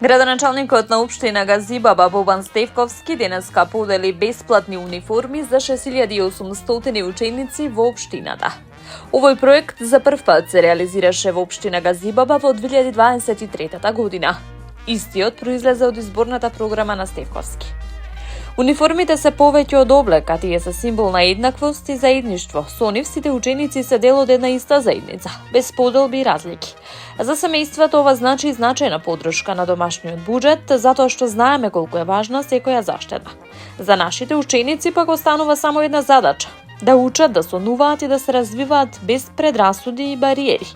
Градоначалникот на општина Газибаба Бобан Стевковски денеска подели бесплатни униформи за 6800 ученици во општината. Овој проект за прв пат се реализираше во општина Газибаба во 2023 година. Истиот произлезе од изборната програма на Стевковски. Униформите се повеќе од облек, а тие се символ на еднаквост и заедништво. Со нив сите ученици се дел од една иста заедница, без поделби и разлики. За семејството ова значи значајна поддршка на домашниот буџет, затоа што знаеме колку е важна секоја заштеда. За нашите ученици пак останува само една задача – да учат, да сонуваат и да се развиваат без предрасуди и бариери.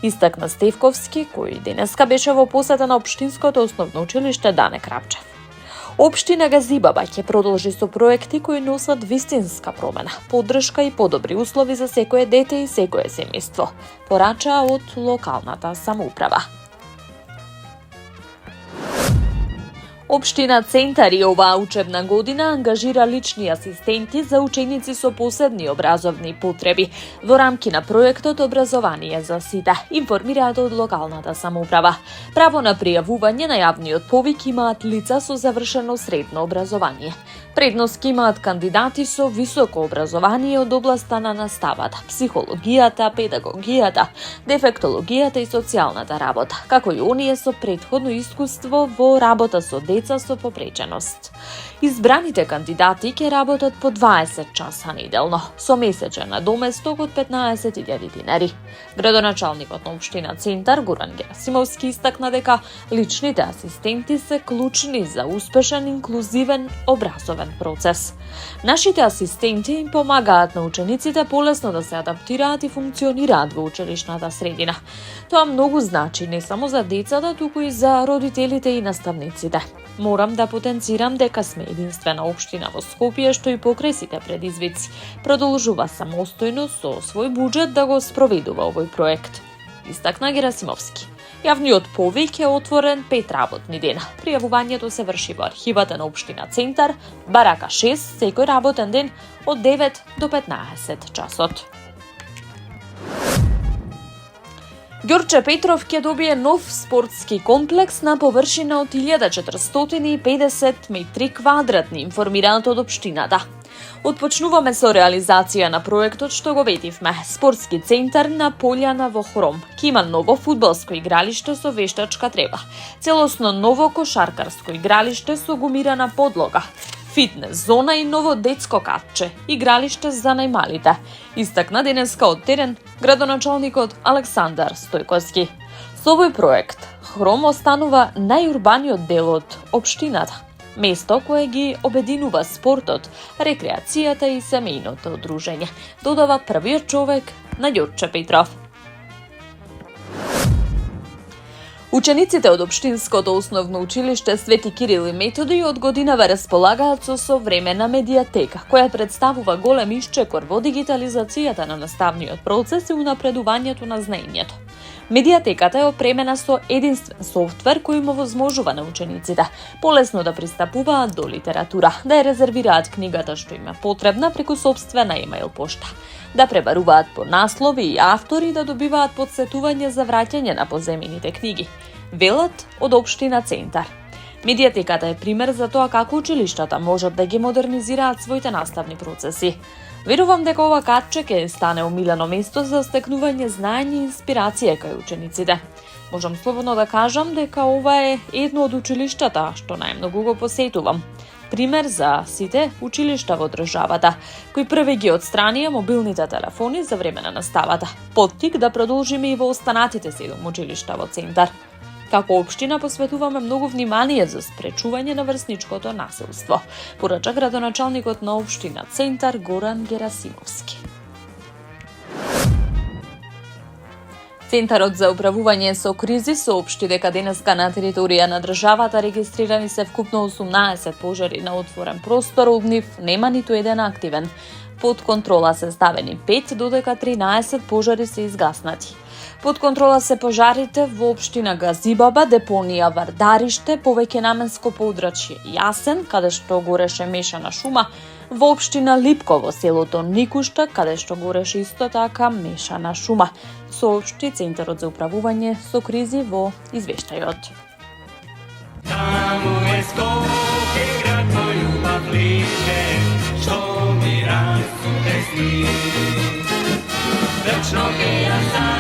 Истакна Стевковски, кој денеска беше во посета на општинското основно училиште Дане Крапчев. Општина Газибаба ќе продолжи со проекти кои носат вистинска промена, поддршка и подобри услови за секое дете и секое семејство, порачаа од локалната самоуправа. Општина Центар и оваа учебна година ангажира лични асистенти за ученици со посебни образовни потреби во рамки на проектот Образование за сите, информираат од локалната самоуправа. Право на пријавување на јавниот повик имаат лица со завршено средно образование. Предност имаат кандидати со високо образование од областа на наставата, психологијата, педагогијата, дефектологијата и социјалната работа, како и оние со претходно искуство во работа со деца со попреченост. Избраните кандидати ќе работат по 20 часа неделно, со месечен надоместок од 15.000 динари. Градоначалникот на општина Центар Горан Герасимовски истакна дека личните асистенти се клучни за успешен инклузивен образовен процес. Нашите асистенти им помагаат на учениците полесно да се адаптираат и функционираат во училишната средина. Тоа многу значи не само за децата, туку и за родителите и наставниците. Морам да потенцирам дека сме единствена општина во Скопје што и покрај сите предизвици продолжува самостојно со свој буџет да го спроведува овој проект. Истакна Герасимовски. Јавниот повик е отворен 5 работни дена. Пријавувањето се врши во архивата на општина Центар, барака 6, секој работен ден од 9 до 15 часот. Ѓорче Петров ќе добие нов спортски комплекс на површина од 1450 метри квадратни, информираат од општината. Отпочнуваме со реализација на проектот што го ветивме. Спортски центар на Полјана во Хром. Ке има ново фудбалско игралиште со вештачка трева. Целосно ново кошаркарско игралиште со гумирана подлога. Фитнес зона и ново детско катче, игралиште за најмалите. Истакна денеска од терен градоначалникот Александар Стојковски. Со овој проект Хром останува најурбаниот дел од општината. Место кое ги обединува спортот, рекреацијата и семејното одружење, додава првиот човек на Ѓорче Петров. Учениците од општинското основно училиште Свети Кирил и Методи од годинава располагаат со современа медиатека, која представува голем исчекор во дигитализацијата на наставниот процес и унапредувањето на знаењето. Медиатеката е опремена со единствен софтвер кој им овозможува на учениците полесно да пристапуваат до литература, да ја резервираат книгата што им е потребна преку сопствена имејл пошта, да пребаруваат по наслови и автори и да добиваат потсетување за враќање на поземените книги. Велат од општина Центар. Медиатеката е пример за тоа како училиштата можат да ги модернизираат своите наставни процеси. Верувам дека ова катче ќе стане омилено место за стекнување знаење и инспирација кај учениците. Можам слободно да кажам дека ова е едно од училиштата што најмногу го посетувам. Пример за сите училишта во државата, кои први ги отстранија мобилните телефони за време на наставата. Поттик да продолжиме и во останатите 7 училишта во Центар. Како општина посветуваме многу внимание за спречување на врсничкото насилство, порача градоначалникот на општина Центар Горан Герасимовски. Центарот за управување со кризи соопшти дека денеска на територија на државата регистрирани се вкупно 18 пожари на отворен простор, од нив нема ниту еден активен. Под контрола се ставени 5, додека 13 пожари се изгаснати. Под контрола се пожарите во општина Газибаба, депонија Вардариште, повеќе наменско поудрачје Јасен, каде што гореше мешана шума, во општина Липково, селото Никушта, каде што гореше исто така мешана шума, соопшти Центарот за управување со кризи во извештајот. moje skoke, grad moj ljubav liče, što mi rasude sni. Večno te ja sam